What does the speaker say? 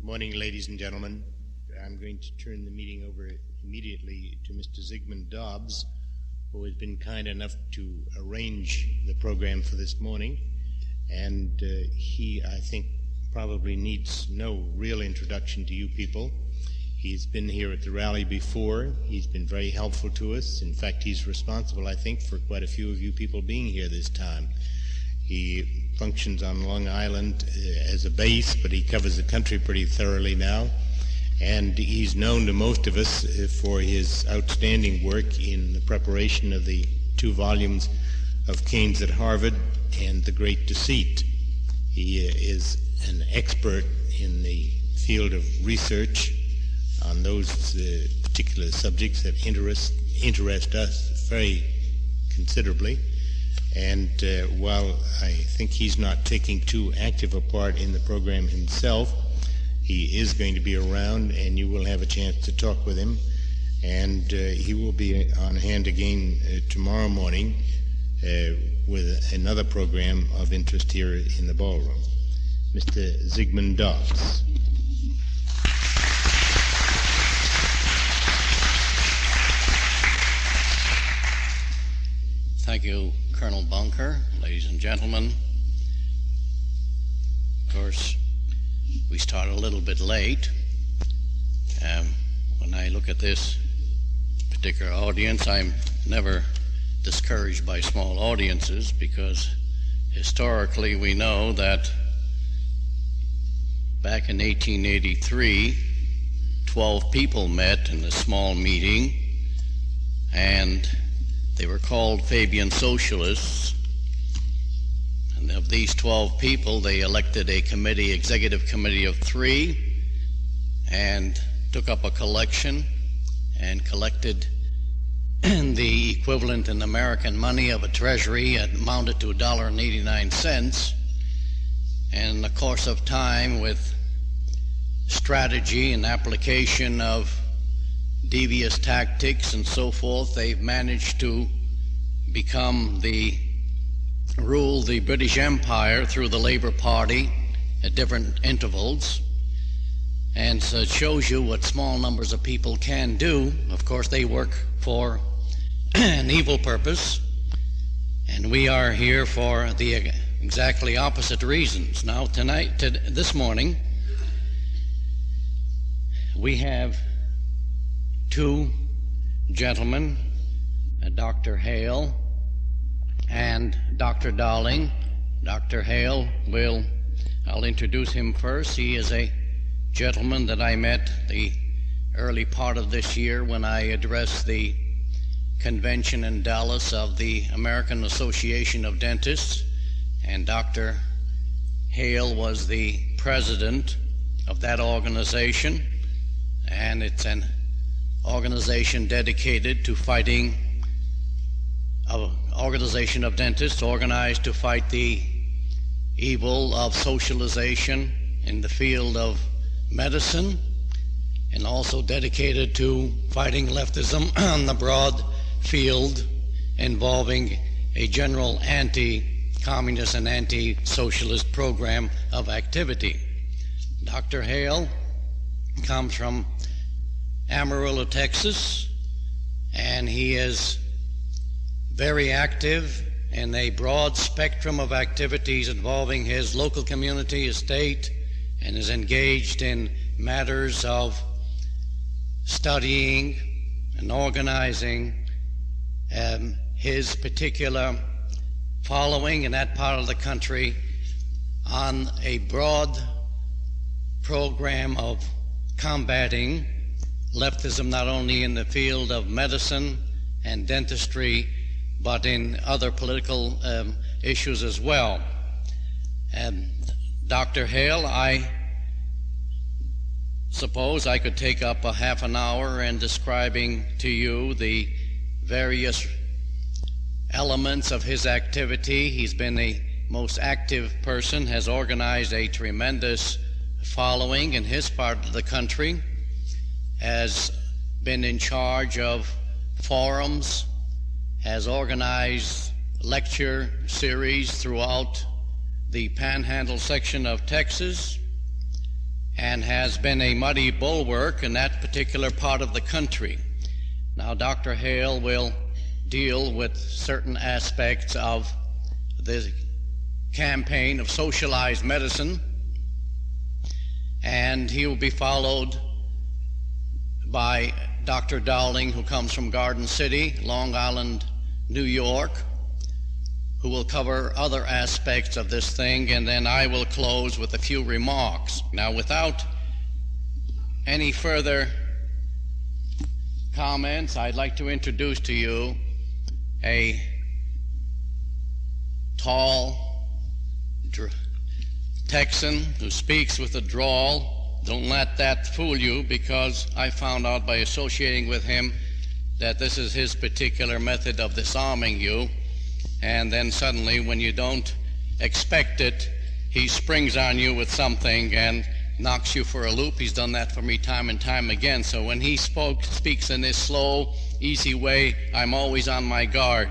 Morning, ladies and gentlemen. I'm going to turn the meeting over immediately to Mr. Zygmund Dobbs, who has been kind enough to arrange the program for this morning. And he, I think, probably needs no real introduction to you people. He's been here at the rally before. He's been very helpful to us. In fact, he's responsible, I think, for quite a few of you people being here this time. He functions on Long Island as a base, but he covers the country pretty thoroughly now. And he's known to most of us for his outstanding work in the preparation of the 2 volumes of Keynes at Harvard and The Great Deceit. He is an expert in the field of research on those particular subjects that interest us very considerably. And while I think he's not taking too active a part in the program himself, he is going to be around, and you will have a chance to talk with him. And he will be on hand again tomorrow morning with another program of interest here in the ballroom. Mr. Zygmund Dobbs. Thank you, Colonel Bunker, ladies and gentlemen. Of course, we started a little bit late. When I look at this particular audience, I'm never discouraged by small audiences, because historically we know that back in 1883, 12 people met in a small meeting, and they were called Fabian Socialists. And of these 12 people, they elected a committee, executive committee of 3, and took up a collection and collected the equivalent in American money of a treasury. It amounted to $1.89. And in the course of time, with strategy and application of devious tactics and so forth, they've managed to rule the British Empire through the Labour Party at different intervals. And so it shows you what small numbers of people can do. Of course, they work for an evil purpose, and we are here for the exactly opposite reasons. Now, this morning, we have 2 gentlemen, Dr. Hale and Dr. Darling. Dr. Hale I'll introduce him first. He is a gentleman that I met the early part of this year when I addressed the convention in Dallas of the American Association of Dentists, and Dr. Hale was the president of that organization, and it's an organization dedicated to fighting, an organization of dentists organized to fight the evil of socialization in the field of medicine, and also dedicated to fighting leftism on the broad field involving a general anti-communist and anti-socialist program of activity. Dr. Hale comes from Amarillo, Texas, and he is very active in a broad spectrum of activities involving his local community, his state, and is engaged in matters of studying and organizing his particular following in that part of the country on a broad program of combating leftism, not only in the field of medicine and dentistry, but in other political issues as well. And Dr. Hale, I suppose I could take up a half an hour in describing to you the various elements of his activity. He's been the most active person, has organized a tremendous following in his part of the country, has been in charge of forums, has organized lecture series throughout the Panhandle section of Texas, and has been a muddy bulwark in that particular part of the country. Now, Dr. Hale will deal with certain aspects of the campaign of socialized medicine, and he will be followed by Dr. Dowling, who comes from Garden City, Long Island, New York, who will cover other aspects of this thing, and then I will close with a few remarks. Now, without any further comments, I'd like to introduce to you a tall Texan who speaks with a drawl. Don't let that fool you, because I found out by associating with him that this is his particular method of disarming you, and then suddenly, when you don't expect it, he springs on you with something and knocks you for a loop. He's done that for me time and time again. So when he speaks in this slow, easy way, I'm always on my guard.